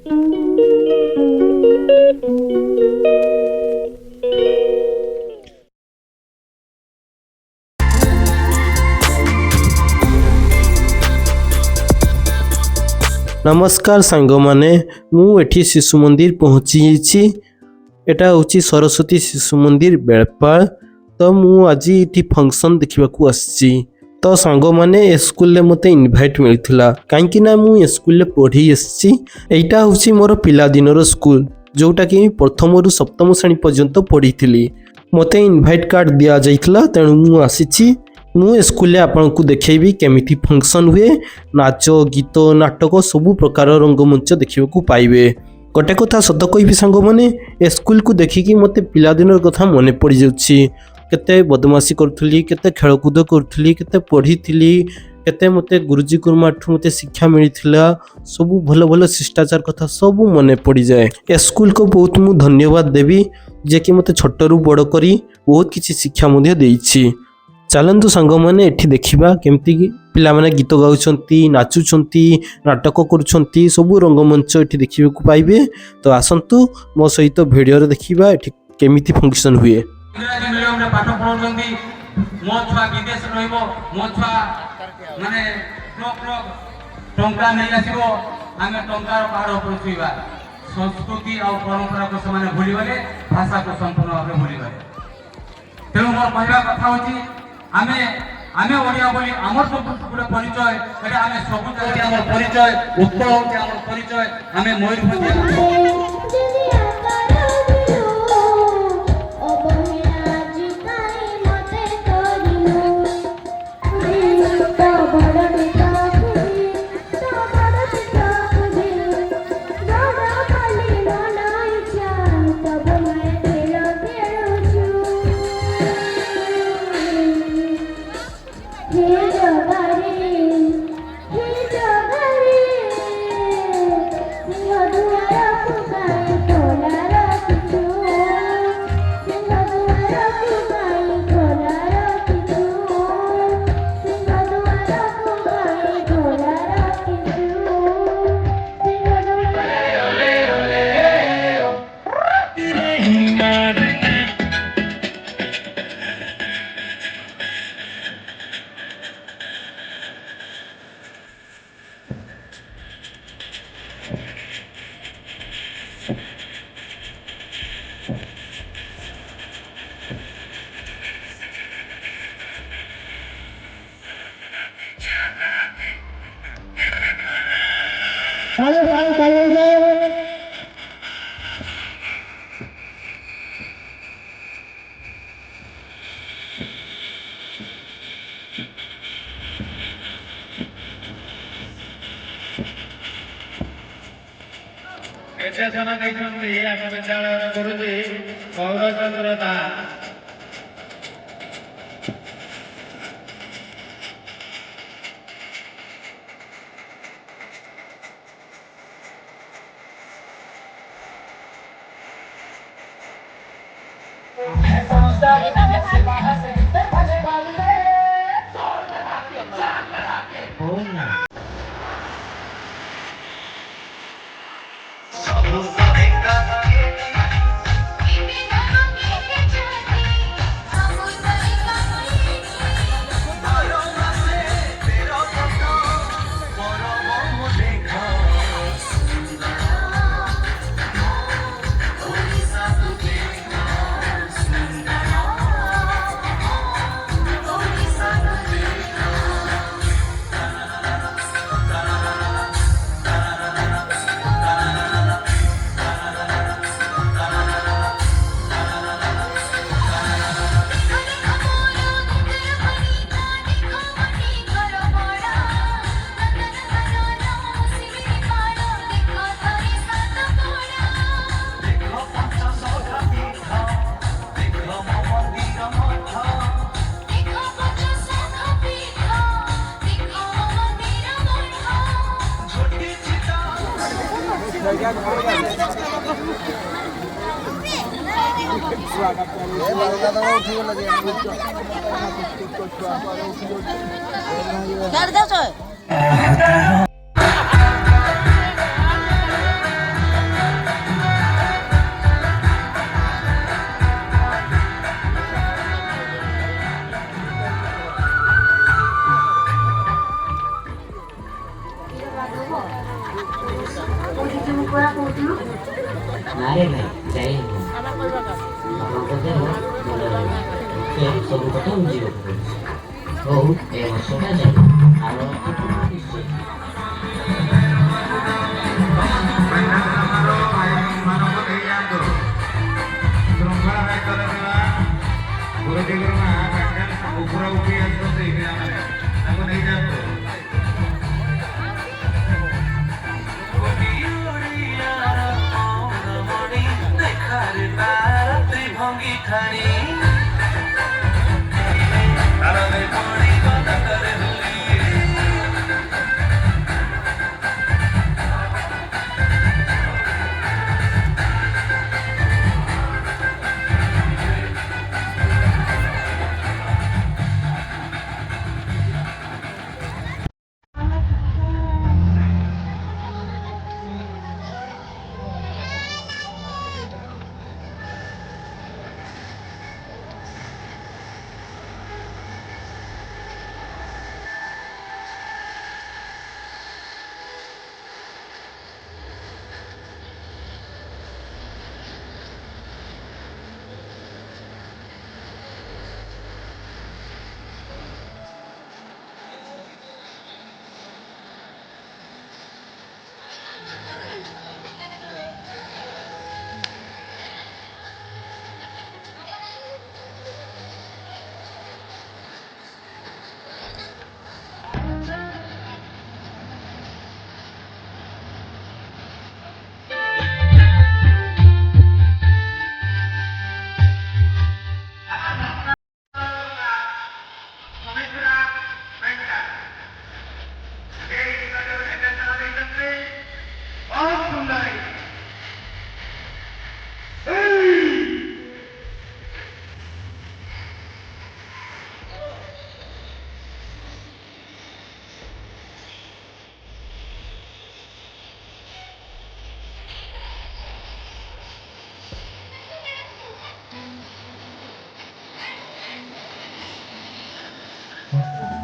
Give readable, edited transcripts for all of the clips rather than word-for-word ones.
नमस्कार सांग माने मुझे शिशु मंदिर पहुँची एटा हूँ सरस्वती शिशु मंदिर बेलपाल। तो मु आज ये फंक्शन देखा आसी तो सांग माने स्कूल मते इनभाइट मिलता कहीं मु स्कूल पढ़ी एटा हूँ मोर पिला दिनर स्कूल जोटा कि प्रथम रु सप्तम श्रेणी पर्यंत पढ़ी थी। मते इनभाइट कार्ड दि जाइथिला तेणु मु आसी मु स्कूल आपन को देखेबी केमिति फंक्शन हुए नाच गीत नाटक सबु प्रकार रंगमंच देखा पाइबे। गोटे कथा सत कहि सांग माने स्कूल को देखिकी मते पिला दिनर कथा मन पड़ जाउछि। केते बदमाशी करूथली, केते खेलकूद करूथली, केते पढ़ी केते मते गुरुजी गुरुमा ठू मते शिक्षा मिलिथिला सबु भल भल शिष्टाचार कथा सबु मन पड़ जाए। स्कूल को बहुत मु धन्यवाद देवी जे कि मते छोटरू बड़ करी बहुत किछि शिक्षा मध्ये देइछि। चलतु सांग मैंने एठी देखा केमती पिला माने गीत गाउछंती, नाचुछंती, नाटक करुछंती सबु रंगमंच एठी देखिबा को पाइबे। तो आसंतु मो सहित वीडियो रे देखिबा एठी केमिति फंक्शन हुए। इंग्रजी मीडियम रे पाठ पढौछंती, मो छुआ विदेश रहइबो, मो छुआ माने टंका नै आसीबो, आमे टंकार पहाड़ ऊपर छुइबा। संस्कृति और परंपरा को समान भूलिबले, भाषा को संपूर्ण भाबे भूलिबले। तेणु मोर कहवा कथा होची आमे आमे ओडिया बोली हमर सब गुटे परिचय एटा आमे सब जाति हमर परिचय उत्तर होची हमर परिचय आमे मयूरभंज निर्देशन देखते आम विद्यालय गुरुजी गौरचंद्र दास କୁଆ କହୁଥିଲୁ? ନାରେ ଭାଇ ଯାଇନି ବାବାଙ୍କ ଦେହ ଭଲ ରହିବ ସେ ସବୁ କଥା ବୁଝିବାକୁ ପଡୁଛି ହଉ ଏ ବର୍ଷଟା ଯାଉ ଆର ବର୍ଷକୁ ନିଶ୍ଚୟ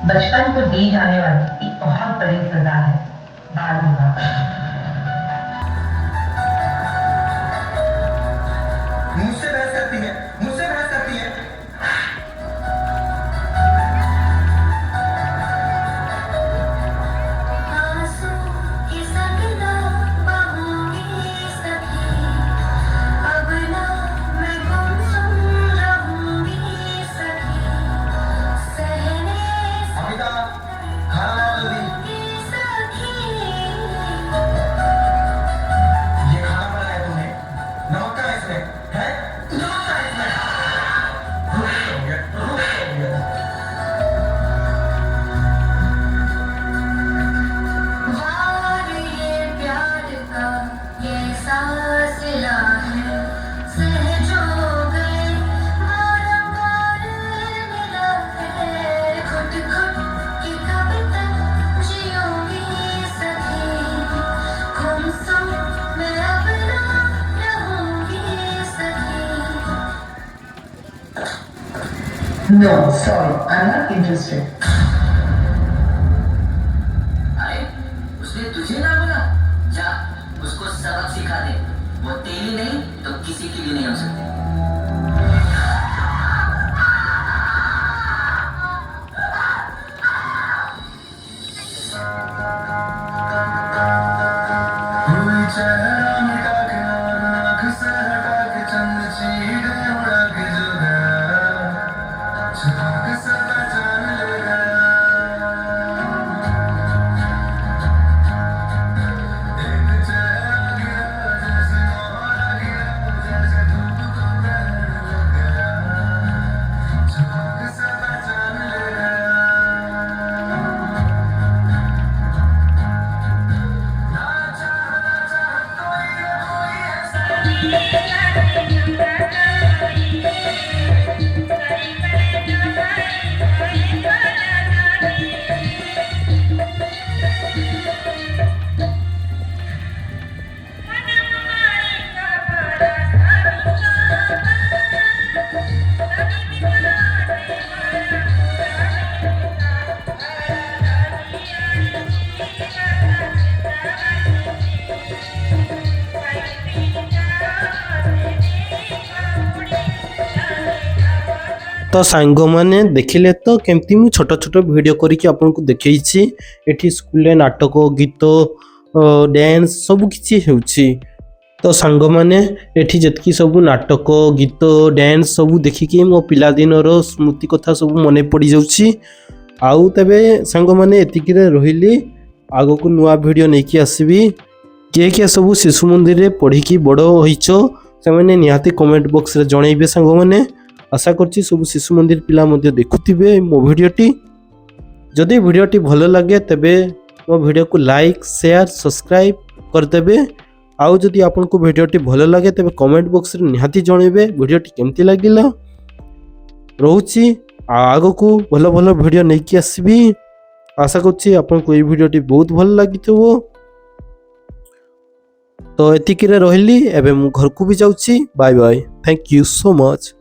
बचपन को दी जाने वाली एक बहुत बड़ी सजा है बाल विवाह। मुझसे बहस करती है मुझसे बहस करती है No, sorry, I'm not interested. अरे उसने तुझे ना बोला जा उसको सबक सिखा दे वो तेरी नहीं तो किसी की भी नहीं हो सकती तो सांगमाने देखिले तो केमती मु छोट छोट वीडियो करके आपनको देखैछि एठी स्कूल रे नाटक गीत डांस सब किछि हेउछि। तो सांगमाने एठी जतकी सब नाटक गीत डांस सब देखिके मो पिला दिनर स्मृति कथा सब मने पड़ी जाउछि। आउ तबे सांगमाने एतिकिरे रहिली आगो को नुआ वीडियो नेकी आसीबी। किए सब शिशु मंदिर रे पढ़िकी बड़ होइछो से माने निहाती कमेंट बॉक्स रे जणैबे सांगमाने। आशा करछि सब शिशु मंदिर पिला मध्य देखुथिबे मो वीडियोटी। जदि वीडियोटी भलो लगे तबे मो वीडियो को लाइक शेयर सब्सक्राइब कर देबे। आउ जदि आपनको वीडियोटी भलो लगे तबे कमेंट बॉक्स रे निहाती जणैबे वीडियोटी केमती लागिला। रहउछि आगो को भलो भलो वीडियो नेकी आसीबी। आशा करछि आपनको ए वीडियोटी बहुत भलो लागिथबो। तो एतिकिरे रहिली एबे मु घर को भी जाउछि। Bye bye, thank you so much.